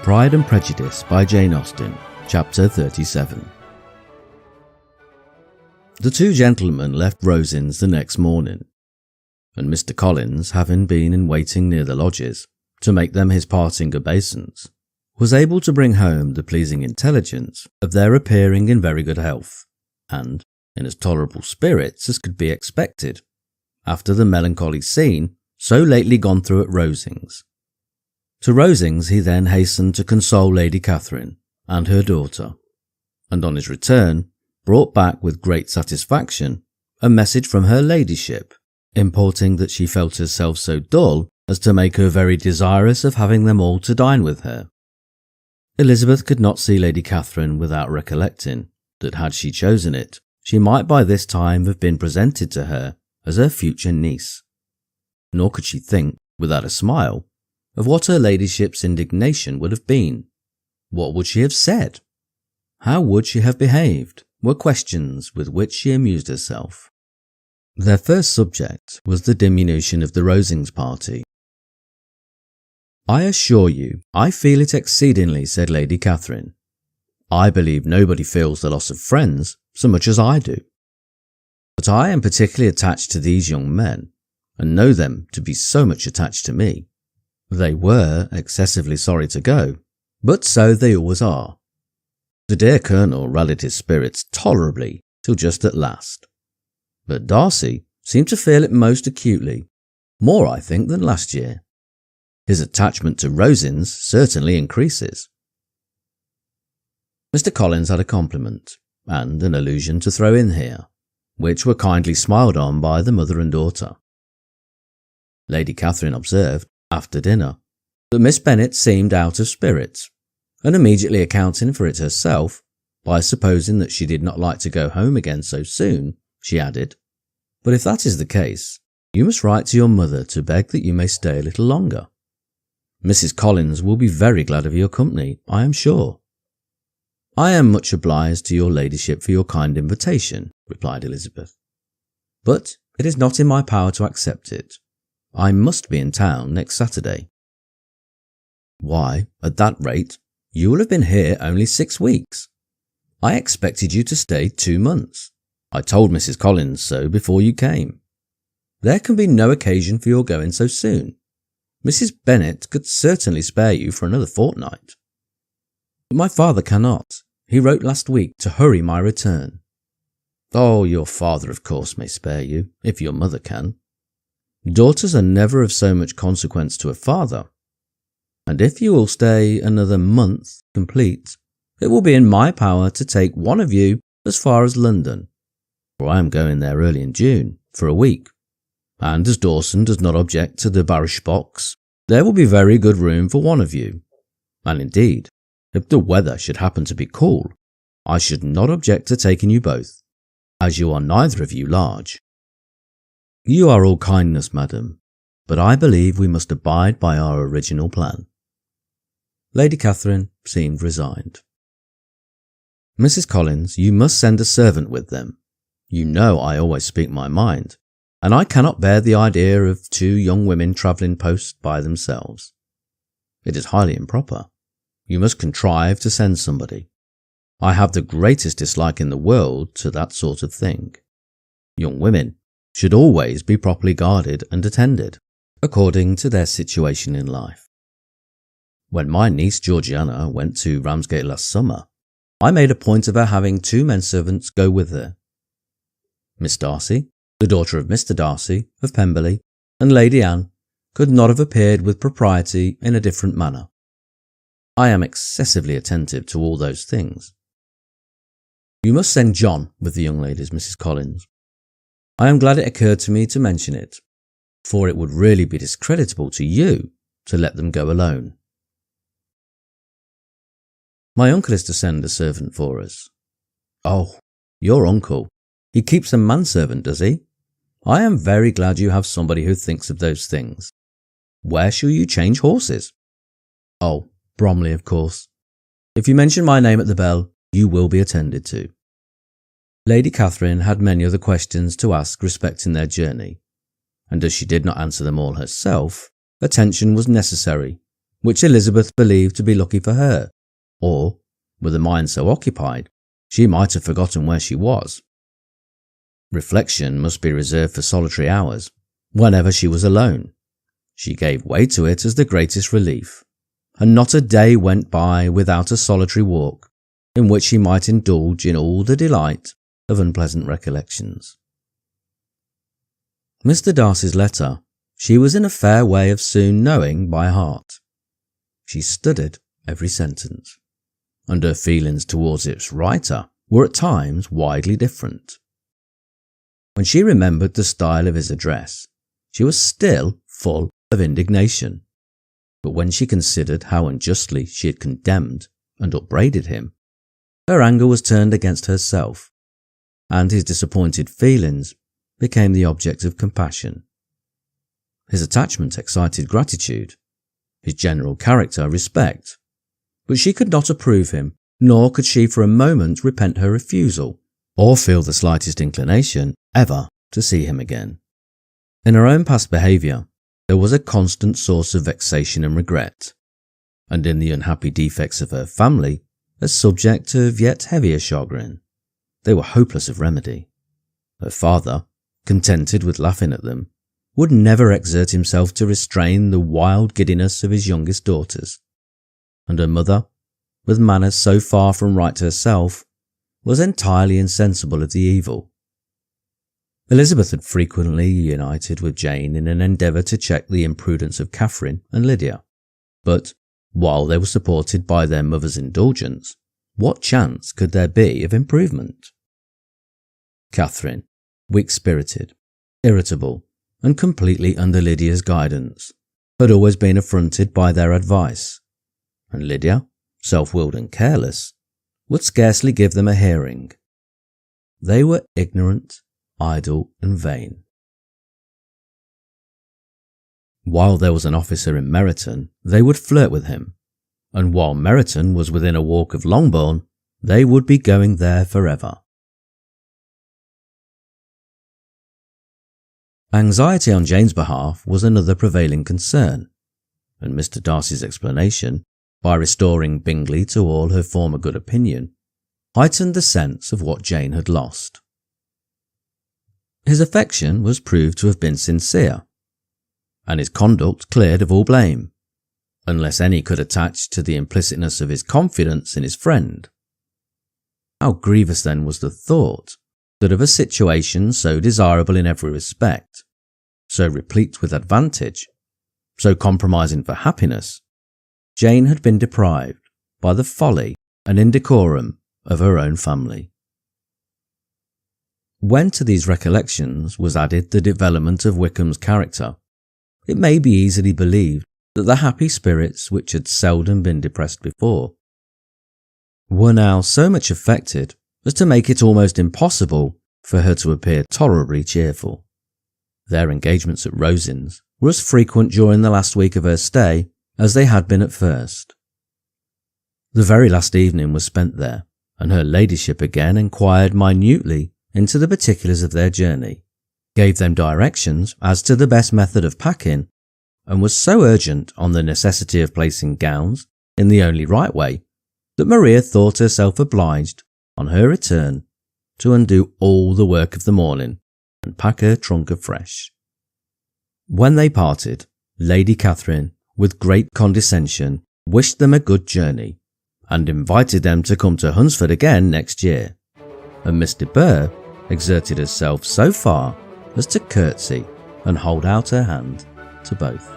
Pride and Prejudice by Jane Austen, Chapter 37. The two gentlemen left Rosings the next morning, and Mr. Collins, having been in waiting near the lodges to make them his parting obeisance, was able to bring home the pleasing intelligence of their appearing in very good health, and in as tolerable spirits as could be expected, after the melancholy scene so lately gone through at Rosings. To Rosings he then hastened to console Lady Catherine and her daughter, and on his return brought back with great satisfaction a message from her ladyship, importing that she felt herself so dull as to make her very desirous of having them all to dine with her. Elizabeth could not see Lady Catherine without recollecting that had she chosen it, she might by this time have been presented to her as her future niece. Nor could she think, without a smile, of what her ladyship's indignation would have been. What would she have said? How would she have behaved? Were questions with which she amused herself. Their first subject was the diminution of the Rosings party. "I assure you, I feel it exceedingly," said Lady Catherine. "I believe nobody feels the loss of friends so much as I do. But I am particularly attached to these young men, and know them to be so much attached to me. They were excessively sorry to go, but so they always are. The dear Colonel rallied his spirits tolerably till just at last, but Darcy seemed to feel it most acutely, more I think than last year. His attachment to Rosings certainly increases." Mr. Collins had a compliment and an allusion to throw in here, which were kindly smiled on by the mother and daughter. Lady Catherine observed, after dinner, that Miss Bennet seemed out of spirits, and immediately accounting for it herself, by supposing that she did not like to go home again so soon, she added, "But if that is the case, you must write to your mother to beg that you may stay a little longer. Mrs. Collins will be very glad of your company, I am sure." "I am much obliged to your ladyship for your kind invitation," replied Elizabeth, "but it is not in my power to accept it. I must be in town next Saturday." "Why, at that rate, you will have been here only 6 weeks. I expected you to stay 2 months. I told Mrs. Collins so before you came. There can be no occasion for your going so soon. Mrs. Bennet could certainly spare you for another fortnight." "But my father cannot. He wrote last week to hurry my return." "Oh, your father of course may spare you, if your mother can. Daughters are never of so much consequence to a father, and if you will stay another month complete, it will be in my power to take one of you as far as London, for I am going there early in June, for a week, and as Dawson does not object to the barrash box, there will be very good room for one of you, and indeed, if the weather should happen to be cool, I should not object to taking you both, as you are neither of you large." "You are all kindness, madam, but I believe we must abide by our original plan." Lady Catherine seemed resigned. "Mrs. Collins, you must send a servant with them. You know I always speak my mind, and I cannot bear the idea of 2 young women travelling post by themselves. It is highly improper. You must contrive to send somebody. I have the greatest dislike in the world to that sort of thing. Young women should always be properly guarded and attended, according to their situation in life. When my niece Georgiana went to Ramsgate last summer, I made a point of her having 2 men-servants go with her. Miss Darcy, the daughter of Mr. Darcy of Pemberley, and Lady Anne could not have appeared with propriety in a different manner. I am excessively attentive to all those things. You must send John with the young ladies, Mrs. Collins. I am glad it occurred to me to mention it, for it would really be discreditable to you to let them go alone. My uncle is to send a servant for us." "Oh, your uncle. He keeps a manservant, does he? I am very glad you have somebody who thinks of those things. Where shall you change horses?" "Oh, Bromley, of course. If you mention my name at the bell, you will be attended to." Lady Catherine had many other questions to ask respecting their journey, and as she did not answer them all herself, attention was necessary, which Elizabeth believed to be lucky for her, or, with a mind so occupied, she might have forgotten where she was. Reflection must be reserved for solitary hours, whenever she was alone. She gave way to it as the greatest relief, and not a day went by without a solitary walk, in which she might indulge in all the delight of unpleasant recollections. Mr. Darcy's letter she was in a fair way of soon knowing by heart. She studied every sentence, and her feelings towards its writer were at times widely different. When she remembered the style of his address, she was still full of indignation, but when she considered how unjustly she had condemned and upbraided him, her anger was turned against herself, and his disappointed feelings became the object of compassion. His attachment excited gratitude, his general character respect, but she could not approve him, nor could she for a moment repent her refusal, or feel the slightest inclination ever to see him again. In her own past behaviour, there was a constant source of vexation and regret, and in the unhappy defects of her family, a subject of yet heavier chagrin. They were hopeless of remedy. Her father, contented with laughing at them, would never exert himself to restrain the wild giddiness of his youngest daughters, and her mother, with manners so far from right herself, was entirely insensible of the evil. Elizabeth had frequently united with Jane in an endeavour to check the imprudence of Catherine and Lydia, but, while they were supported by their mother's indulgence, what chance could there be of improvement? Catherine, weak-spirited, irritable, and completely under Lydia's guidance, had always been affronted by their advice, and Lydia, self-willed and careless, would scarcely give them a hearing. They were ignorant, idle, and vain. While there was an officer in Meryton, they would flirt with him, and while Meryton was within a walk of Longbourn, they would be going there forever. Anxiety on Jane's behalf was another prevailing concern, and Mr. Darcy's explanation, by restoring Bingley to all her former good opinion, heightened the sense of what Jane had lost. His affection was proved to have been sincere, and his conduct cleared of all blame, unless any could attach to the implicitness of his confidence in his friend. How grievous then was the thought that of a situation so desirable in every respect, so replete with advantage, so compromising for happiness, Jane had been deprived by the folly and indecorum of her own family. When to these recollections was added the development of Wickham's character, it may be easily believed that the happy spirits which had seldom been depressed before were now so much affected as to make it almost impossible for her to appear tolerably cheerful. Their engagements at Rosings were as frequent during the last week of her stay as they had been at first. The very last evening was spent there, and her ladyship again inquired minutely into the particulars of their journey, gave them directions as to the best method of packing, and was so urgent on the necessity of placing gowns in the only right way that Maria thought herself obliged, on her return, to undo all the work of the morning and pack her trunk afresh. When they parted, Lady Catherine, with great condescension, wished them a good journey, and invited them to come to Hunsford again next year, and Miss de Bourgh exerted herself so far as to curtsy and hold out her hand to both.